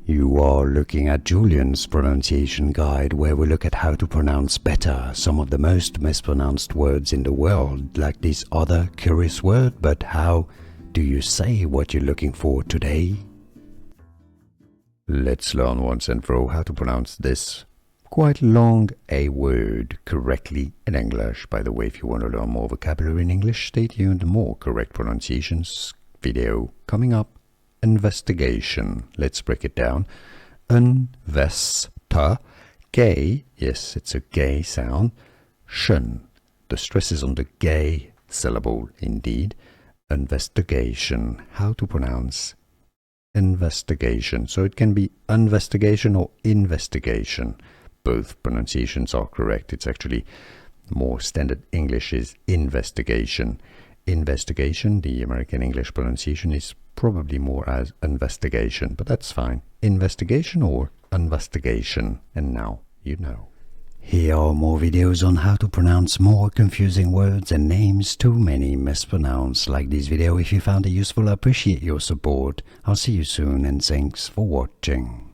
You are looking at Julian's pronunciation guide, where we look at how to pronounce better some of the most mispronounced words in the world, like this other curious word. But how do you say what you're looking for today? Let's learn once and for all how to pronounce this quite long A word correctly in English. By the way, if you want to learn more vocabulary in English, stay tuned. More correct pronunciations video coming up. Investigation. Let's break it down. Investa, gay, yes, it's a gay sound. Tion, the stress is on the gay syllable indeed. Investigation. How to pronounce investigation? So it can be investigation or investigation. Both pronunciations are correct. It's actually more standard English is investigation. Investigation, the American English pronunciation is probably more as investigation, but that's fine. Investigation or investigation. And now you know. Here are more videos on how to pronounce more confusing words and names too many mispronounced. Like this video if you found it useful. I appreciate your support. I'll see you soon and thanks for watching.